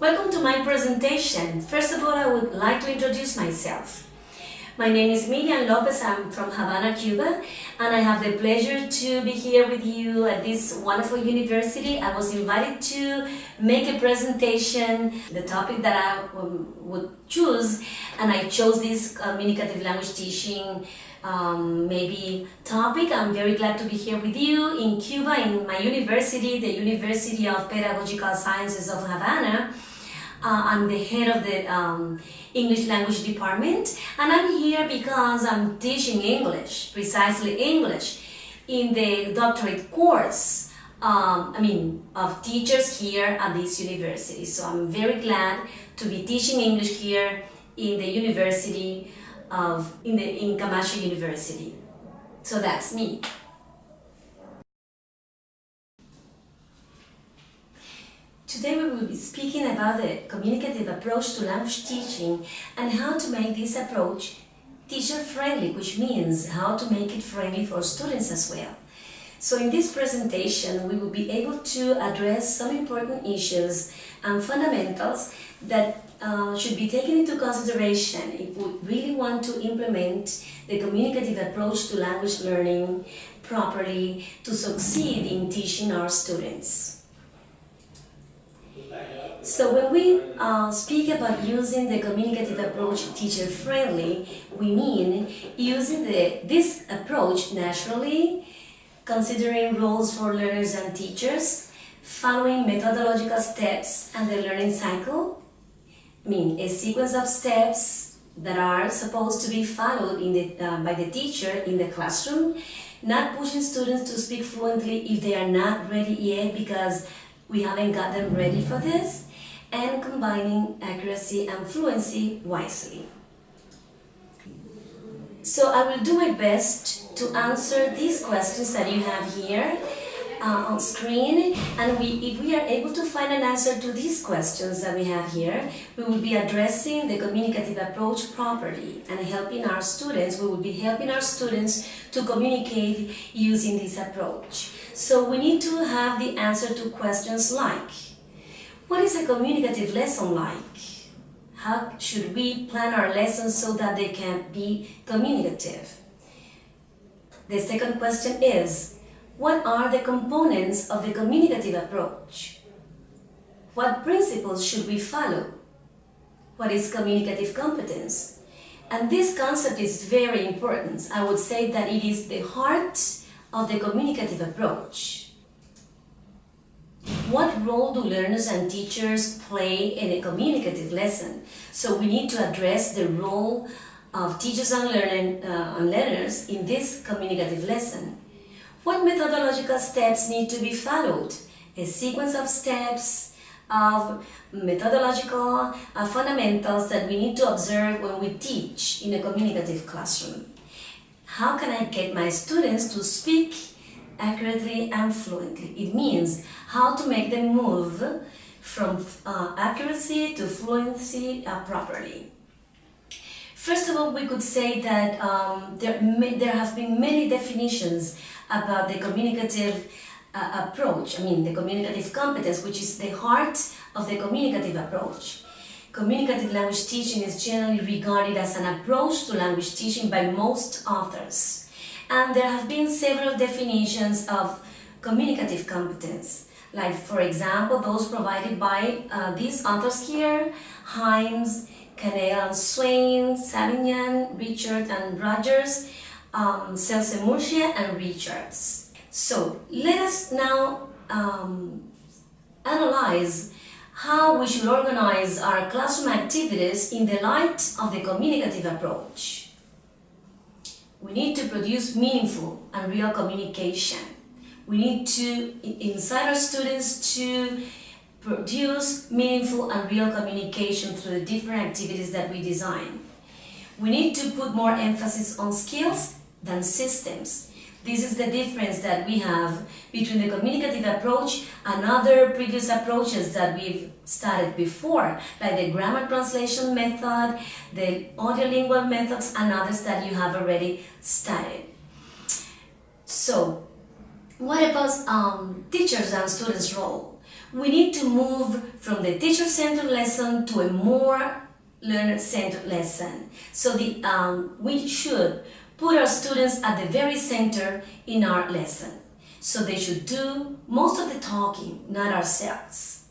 Welcome to my presentation. First of all, I would like to introduce myself. My name is Miriam Lopez. I'm from Havana, Cuba, and I have the pleasure to be here with you at this wonderful university. I was invited to make a presentation, the topic that I would choose, and I chose this communicative language teaching maybe topic. I'm very glad to be here with you in Cuba, in my university, the University of Pedagogical Sciences of Havana. I'm the head of the English language department, and I'm here because I'm teaching English, precisely English, in the doctorate course of teachers here at this university. So I'm very glad to be teaching English here in the university in Camacho University. So that's me. Today we will be speaking about the communicative approach to language teaching and how to make this approach teacher-friendly, which means how to make it friendly for students as well. So in this presentation, we will be able to address some important issues and fundamentals that should be taken into consideration if we really want to implement the communicative approach to language learning properly to succeed in teaching our students. So when we speak about using the communicative approach teacher-friendly, we mean using this approach naturally, considering roles for learners and teachers, following methodological steps and the learning cycle, a sequence of steps that are supposed to be followed by the teacher in the classroom, not pushing students to speak fluently if they are not ready yet because we haven't got them ready for this, and combining accuracy and fluency wisely. So I will do my best to answer these questions that you have here on screen, and if we are able to find an answer to these questions that we have here, we will be addressing the communicative approach properly and helping our students. We will be helping our students to communicate using this approach. So we need to have the answer to questions like, what is a communicative lesson like? How should we plan our lessons so that they can be communicative? The second question is, what are the components of the communicative approach? What principles should we follow? What is communicative competence? And this concept is very important. I would say that it is the heart of the communicative approach. What role do learners and teachers play in a communicative lesson? So we need to address the role of teachers and learners in this communicative lesson. What methodological steps need to be followed? A sequence of steps of methodological fundamentals that we need to observe when we teach in a communicative classroom. How can I get my students to speak accurately and fluently? It means how to make them move from accuracy to fluency properly. First of all, we could say that there have been many definitions about the communicative approach, the communicative competence, which is the heart of the communicative approach. Communicative language teaching is generally regarded as an approach to language teaching by most authors. And there have been several definitions of communicative competence, like, for example, those provided by these authors here, Himes, Canel, Swain, Savignan, Richard and Rogers, Murcia and Richards. So let us now analyze how we should organize our classroom activities in the light of the communicative approach. We need to produce meaningful and real communication. We need to incite our students to produce meaningful and real communication through the different activities that we design. We need to put more emphasis on skills than systems. This is the difference that we have between the communicative approach and other previous approaches that we've studied before, like the grammar translation method, the audiolingual methods, and others that you have already studied. So, what about teachers and students' role? we need to move from the teacher-centered lesson to a more learner-centered lesson. So we should put our students at the very center in our lesson. So they should do most of the talking, not ourselves.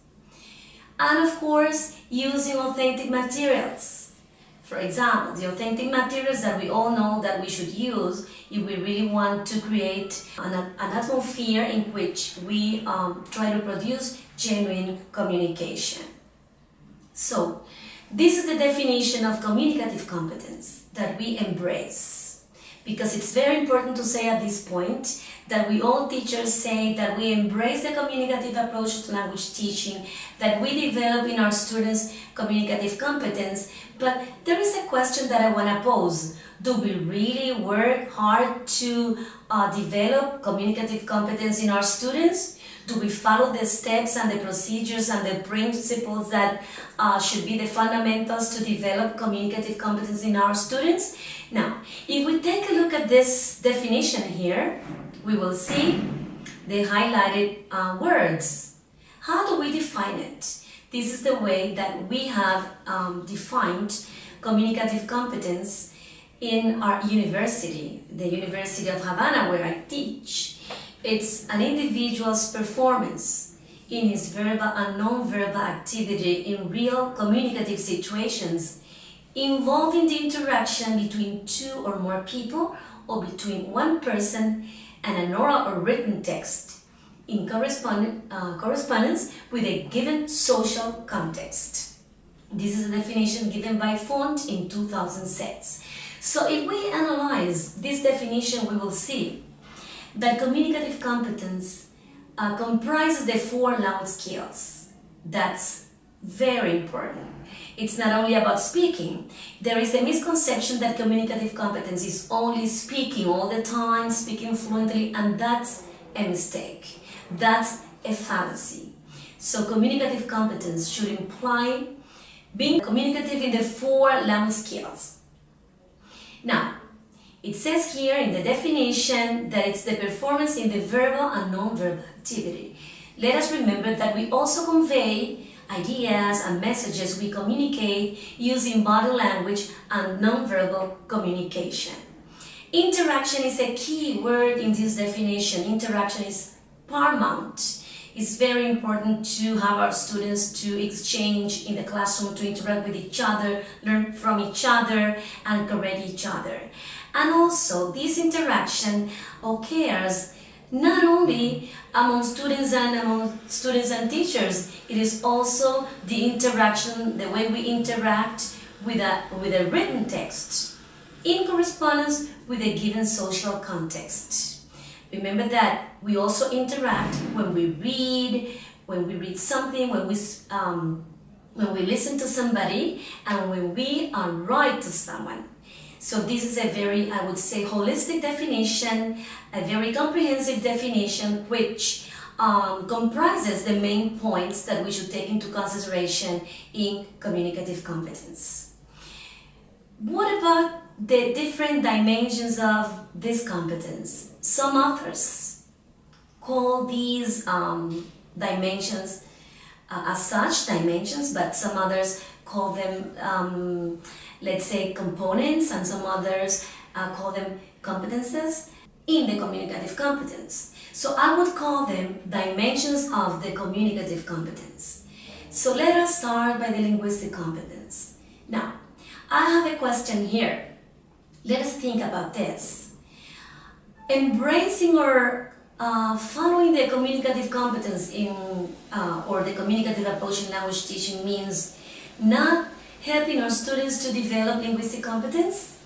And of course, using authentic materials. For example, the authentic materials that we all know that we should use if we really want to create an atmosphere in which we try to produce genuine communication. So, this is the definition of communicative competence that we embrace. Because it's very important to say at this point that we all teachers say that we embrace the communicative approach to language teaching, that we develop in our students communicative competence, but there is a question that I want to pose. Do we really work hard to develop communicative competence in our students? Do we follow the steps and the procedures and the principles that should be the fundamentals to develop communicative competence in our students? Now, if we take a look at this definition here, we will see the highlighted words. How do we define it? This is the way that we have defined communicative competence in our university, the University of Havana, where I teach. It's an individual's performance in his verbal and non-verbal activity in real communicative situations involving the interaction between two or more people or between one person and an oral or written text in correspondence with a given social context. This is a definition given by Font in 2006. So if we analyze this definition, we will see that communicative competence comprises the 4 loud skills. That's very important. It's not only about speaking. There is a misconception that communicative competence is only speaking all the time, speaking fluently, and that's a mistake. That's a fallacy. So communicative competence should imply being communicative in the 4 loud skills. Now, it says here in the definition that it's the performance in the verbal and non-verbal activity. Let us remember that we also convey ideas and messages we communicate using body language and non-verbal communication. Interaction is a key word in this definition. Interaction is paramount. It's very important to have our students to exchange in the classroom, to interact with each other, learn from each other, and correct each other. And also, this interaction occurs not only among students and teachers, it is also the interaction, the way we interact with a written text in correspondence with a given social context. Remember that we also interact when we read something, when we listen to somebody, and when we write to someone. So this is a very, I would say, holistic definition, a very comprehensive definition which comprises the main points that we should take into consideration in communicative competence. What about the different dimensions of this competence? Some authors call these dimensions as such dimensions, but some others call them let's say components, and some others call them competences in the communicative competence. So I would call them dimensions of the communicative competence. So let us start by the linguistic competence. Now, I have a question here. Let us think about this. Embracing or following the communicative competence or the communicative approach in language teaching means not helping our students to develop linguistic competence?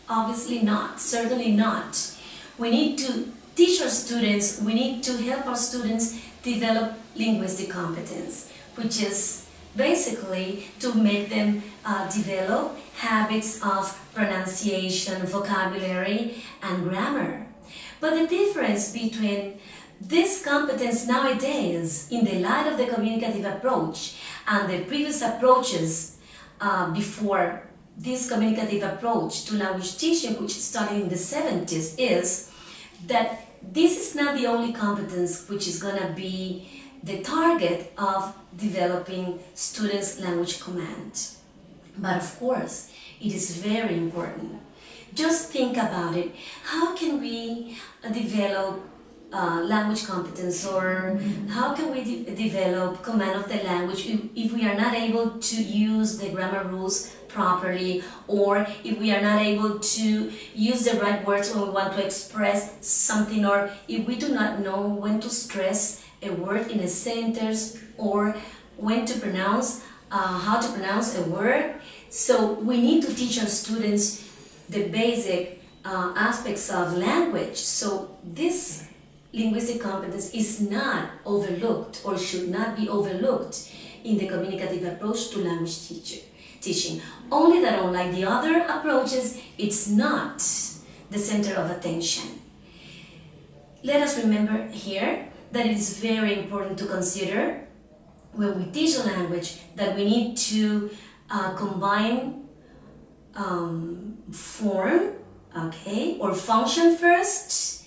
Obviously not, certainly not. We need to teach our students, we need to help our students develop linguistic competence, which is basically to make them develop habits of pronunciation, vocabulary, and grammar. But the difference between this competence nowadays, in the light of the communicative approach, and the previous approaches before this communicative approach to language teaching, which started in the 70s, is that this is not the only competence which is going to be the target of developing students' language command. But of course, it is very important. Just think about it. How can we develop language competence, or how can we develop command of the language if we are not able to use the grammar rules properly, or if we are not able to use the right words when we want to express something, or if we do not know when to stress a word in a sentence, or when to pronounce, how to pronounce a word. So we need to teach our students the basic aspects of language. So this linguistic competence is not overlooked, or should not be overlooked in the communicative approach to language teaching. Only that, unlike the other approaches, it's not the center of attention. Let us remember here that it is very important to consider when we teach a language that we need to combine form, okay, or function first,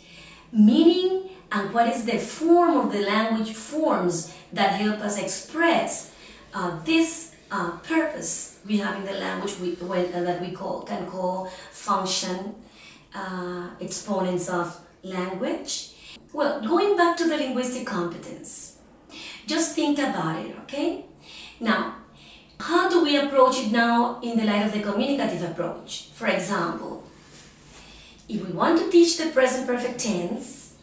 meaning, and what is the form of the language forms that help us express this purpose we have in the language that we can call function exponents of language. Well, going back to the linguistic competence, just think about it, okay? Now, how do we approach it now in the light of the communicative approach? For example, if we want to teach the present perfect tense,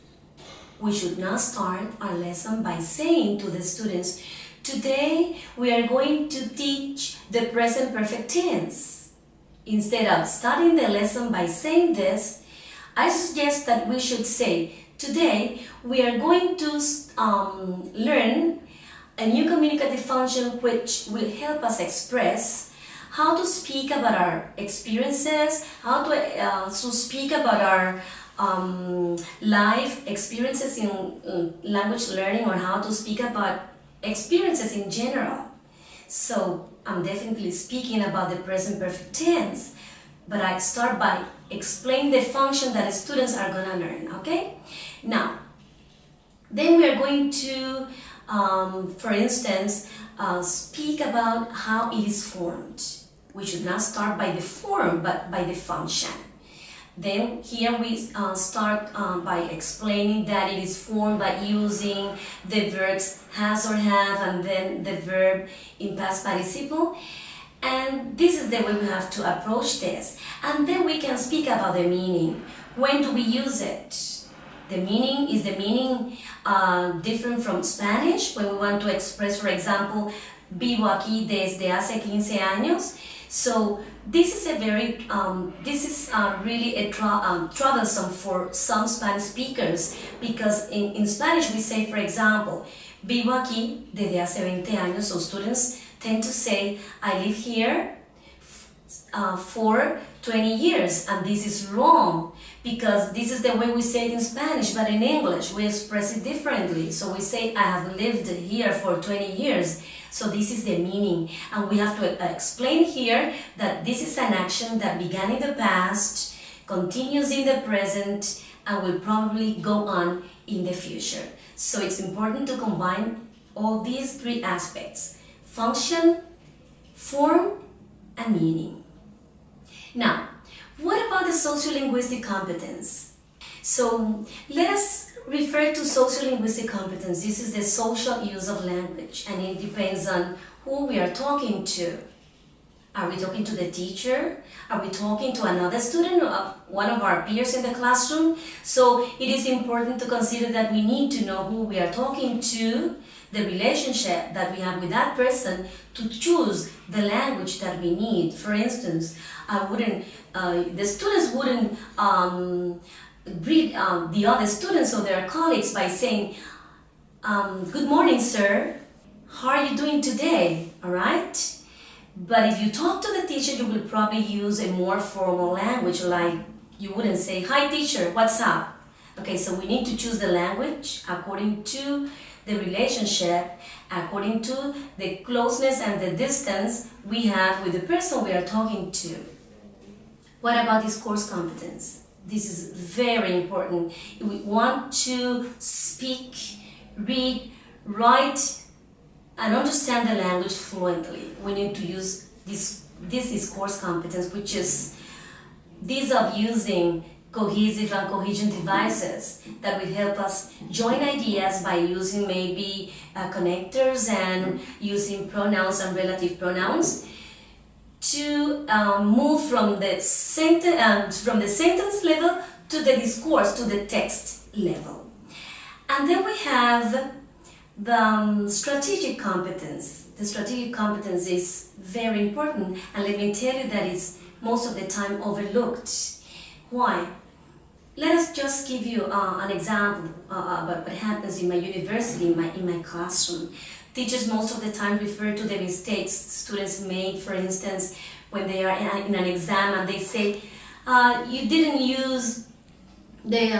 we should not start our lesson by saying to the students, today we are going to teach the present perfect tense. Instead of starting the lesson by saying this, I suggest that we should say, today we are going to learn a new communicative function which will help us express how to speak about our experiences, how to speak about our life experiences in language learning, or how to speak about experiences in general. So I'm definitely speaking about the present perfect tense, but I start by explaining the function that the students are going to learn, okay? Now, then we are going to, for instance, speak about how it is formed. We should not start by the form, but by the function. Then here we start by explaining that it is formed by using the verbs has or have, and then the verb in past participle. And this is the way we have to approach this. And then we can speak about the meaning. When do we use it? The meaning is the meaning different from Spanish, when we want to express, for example, vivo aquí desde hace 15 años. So this is really troublesome for some Spanish speakers, because in Spanish we say, for example, vivo aquí desde hace 20 años. So students tend to say, I live here for 20 years, and this is wrong, because this is the way we say it in Spanish, but in English we express it differently. So we say, I have lived here for 20 years. So this is the meaning, and we have to explain here that this is an action that began in the past, continues in the present, and will probably go on in the future. So it's important to combine all these three aspects: function, form, and meaning. Now, what about the sociolinguistic competence? So let us refer to sociolinguistic competence. This is the social use of language, and it depends on who we are talking to. Are we talking to the teacher? Are we talking to another student, or one of our peers in the classroom? So it is important to consider that we need to know who we are talking to, the relationship that we have with that person, to choose the language that we need. For instance, the students wouldn't greet the other students or their colleagues by saying, good morning, sir, how are you doing today? All right? But if you talk to the teacher, you will probably use a more formal language, like you wouldn't say, hi teacher, what's up? Okay, so we need to choose the language according to the relationship, according to the closeness and the distance we have with the person we are talking to. What about discourse competence? This is very important. We want to speak, read, write and understand the language fluently. We need to use this discourse competence, which is this of using cohesive and cohesion devices that will help us join ideas by using maybe connectors and using pronouns and relative pronouns to move from the sentence level to the discourse, to the text level. And then we have the strategic competence. The strategic competence is very important, and let me tell you that it's most of the time overlooked. Why? Let us just give you an example about what happens in my university, in my classroom. Teachers most of the time refer to the mistakes students make, for instance, when they are in an exam and they say, you didn't use the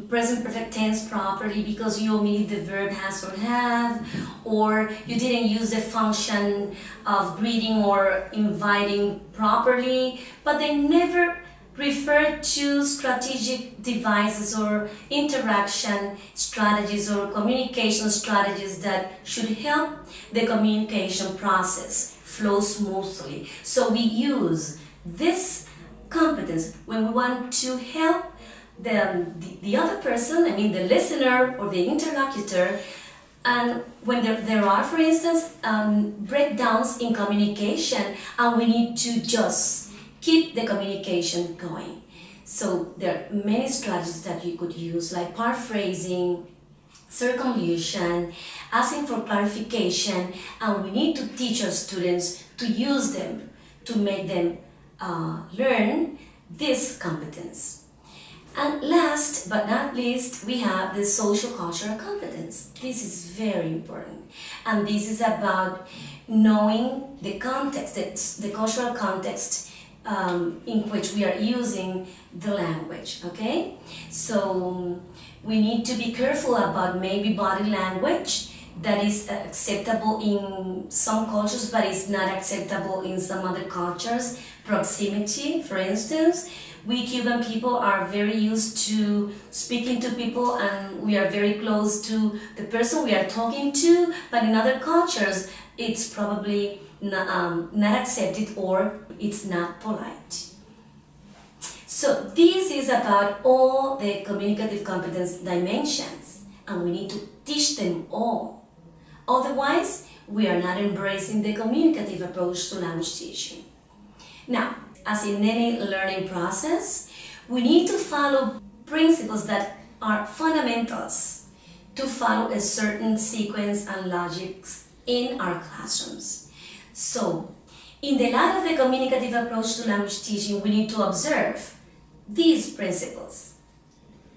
present perfect tense properly because you omitted the verb has or have, or you didn't use the function of greeting or inviting properly, but they never refer to strategic devices or interaction strategies or communication strategies that should help the communication process flow smoothly. So we use this competence when we want to help the other person, I mean the listener or the interlocutor, and when there are, for instance, breakdowns in communication and we need to just keep the communication going. So there are many strategies that you could use, like paraphrasing, circumlocution, asking for clarification, and we need to teach our students to use them to make them learn this competence. And last but not least, we have the social cultural competence. This is very important, and this is about knowing the context, the cultural context in which we are using the language, okay? So we need to be careful about maybe body language that is acceptable in some cultures but is not acceptable in some other cultures. Proximity, for instance. We Cuban people are very used to speaking to people and we are very close to the person we are talking to, but in other cultures it's probably not accepted or it's not polite. So this is about all the communicative competence dimensions, and we need to teach them all. Otherwise, we are not embracing the communicative approach to language teaching. Now, as in any learning process, we need to follow principles that are fundamentals to follow a certain sequence and logics in our classrooms. So, in the light of the communicative approach to language teaching, we need to observe these principles.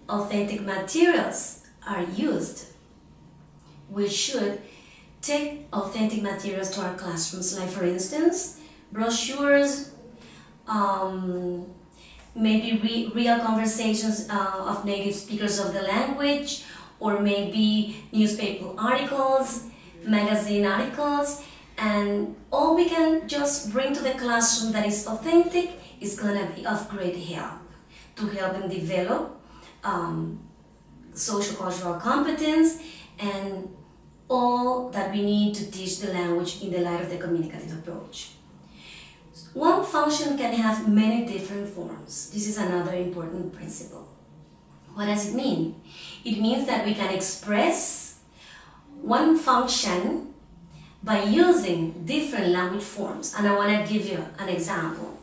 Authentic materials are used. We should take authentic materials to our classrooms, like for instance, brochures, maybe real conversations of native speakers of the language, or maybe newspaper articles, magazine articles, and all we can just bring to the classroom that is authentic is going to be of great help to help them develop social cultural competence and all that we need to teach the language in the light of the communicative approach. One function can have many different forms. This is another important principle. What does it mean? It means that we can express one function by using different language forms. And I want to give you an example.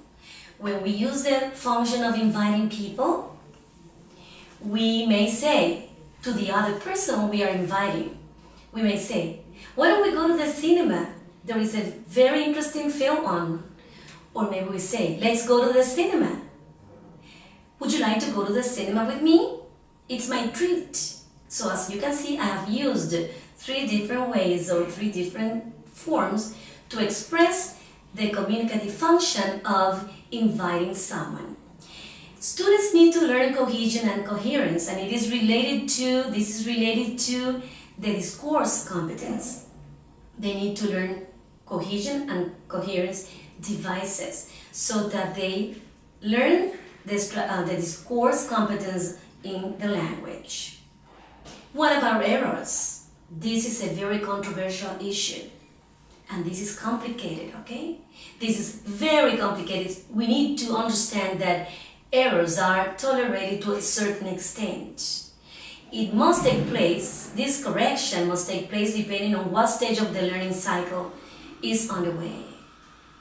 When we use the function of inviting people, we may say to the other person we are inviting, we may say, why don't we go to the cinema? There is a very interesting film on. Or maybe we say, let's go to the cinema. Would you like to go to the cinema with me? It's my treat. So as you can see, I have used 3 different ways or 3 different forms to express the communicative function of inviting someone. Students need to learn cohesion and coherence, and this is related to the discourse competence. They need to learn cohesion and coherence devices so that they learn the discourse competence in the language. What about errors? This is a very controversial issue, and this is complicated, okay? This is very complicated. We need to understand that errors are tolerated to a certain extent. It must take place, this correction must take place depending on what stage of the learning cycle is underway,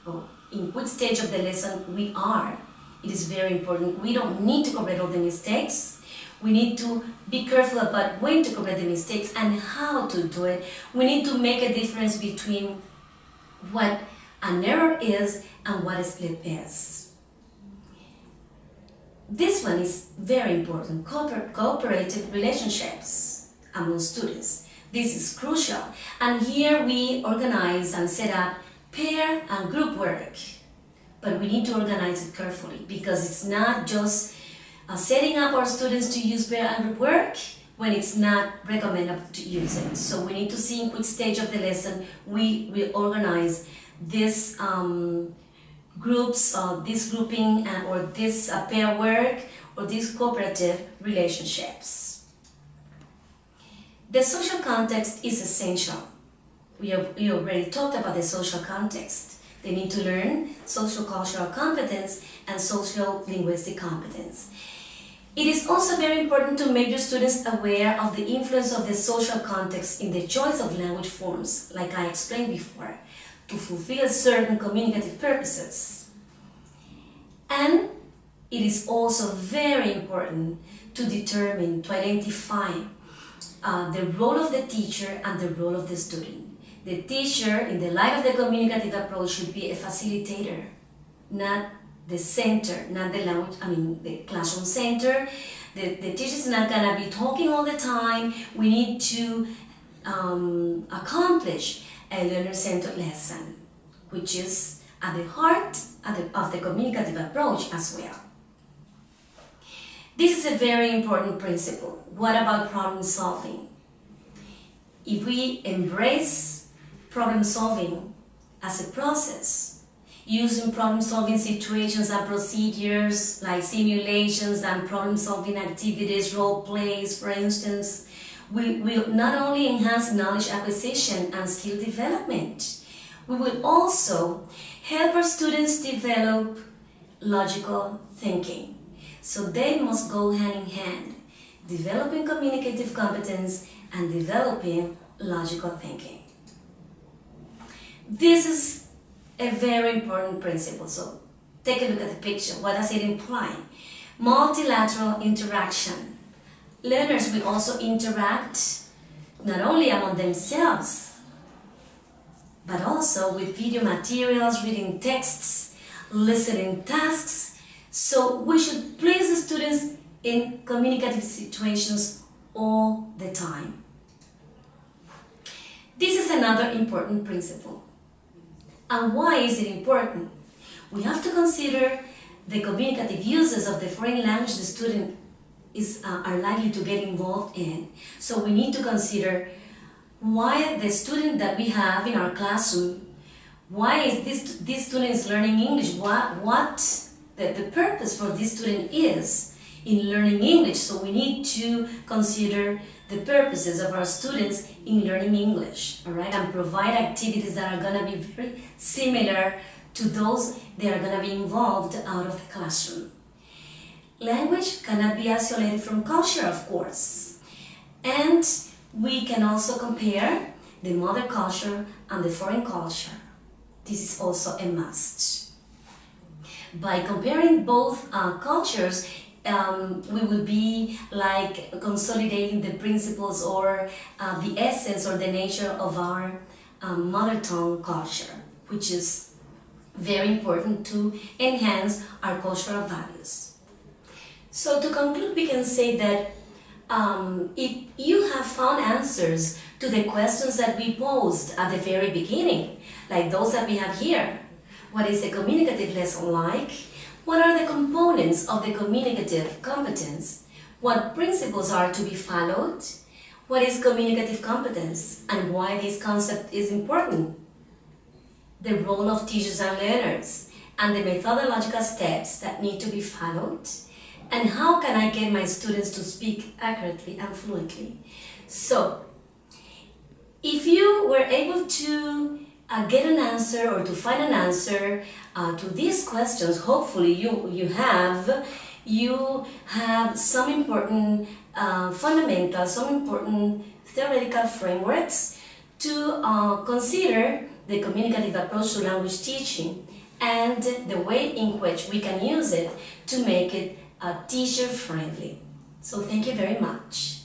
or in which stage of the lesson we are. It is very important. We don't need to correct all the mistakes. We need to be careful about when to correct the mistakes and how to do it. We need to make a difference between what an error is and what a slip is. This one is very important, cooperative relationships among students. This is crucial, and here we organize and set up pair and group work. But we need to organize it carefully, because it's not just setting up our students to use pair and group work when it's not recommended to use it. So we need to see in which stage of the lesson we will organize this groups, this grouping, or this pair work, or these cooperative relationships. The social context is essential. We already talked about the social context. They need to learn social cultural competence and social linguistic competence. It is also very important to make your students aware of the influence of the social context in the choice of language forms, like I explained before, to fulfill certain communicative purposes. And it is also very important to determine, to identify the role of the teacher and the role of the student. The teacher, in the light of the communicative approach, should be a facilitator, not the center, not the language, the classroom center. The teacher is not gonna be talking all the time. We need to accomplish a learner-centered lesson, which is at the heart of the communicative approach as well. This is a very important principle. What about problem solving? If we embrace problem solving as a process, using problem solving situations and procedures like simulations and problem solving activities, role plays, for instance, we will not only enhance knowledge acquisition and skill development, we will also help our students develop logical thinking. So they must go hand in hand, developing communicative competence and developing logical thinking. This is a very important principle. So take a look at the picture. What does it imply? Multilateral interaction. Learners will also interact not only among themselves, but also with video materials, reading texts, listening tasks. So we should place the students in communicative situations all the time. This is another important principle. And why is it important? We have to consider the communicative uses of the foreign language the student are likely to get involved in. So we need to consider why the student that we have in our classroom, why is this student is learning English, what the purpose for this student is in learning English. So we need to consider the purposes of our students in learning English, all right, and provide activities that are going to be very similar to those that are going to be involved out of the classroom. Language cannot be isolated from culture, of course, and we can also compare the mother culture and the foreign culture. This is also a must. By comparing both cultures, we will be like consolidating the principles or the essence or the nature of our mother tongue culture, which is very important to enhance our cultural values. So to conclude, we can say that if you have found answers to the questions that we posed at the very beginning, like those that we have here, what is a communicative lesson like? What are the components of the communicative competence? What principles are to be followed? What is communicative competence and why this concept is important? The role of teachers and learners and the methodological steps that need to be followed? And how can I get my students to speak accurately and fluently? So, If you were able to get an answer or to find an answer to these questions, hopefully you have some important fundamentals, some important theoretical frameworks to consider the communicative approach to language teaching and the way in which we can use it to make it teacher friendly. So thank you very much.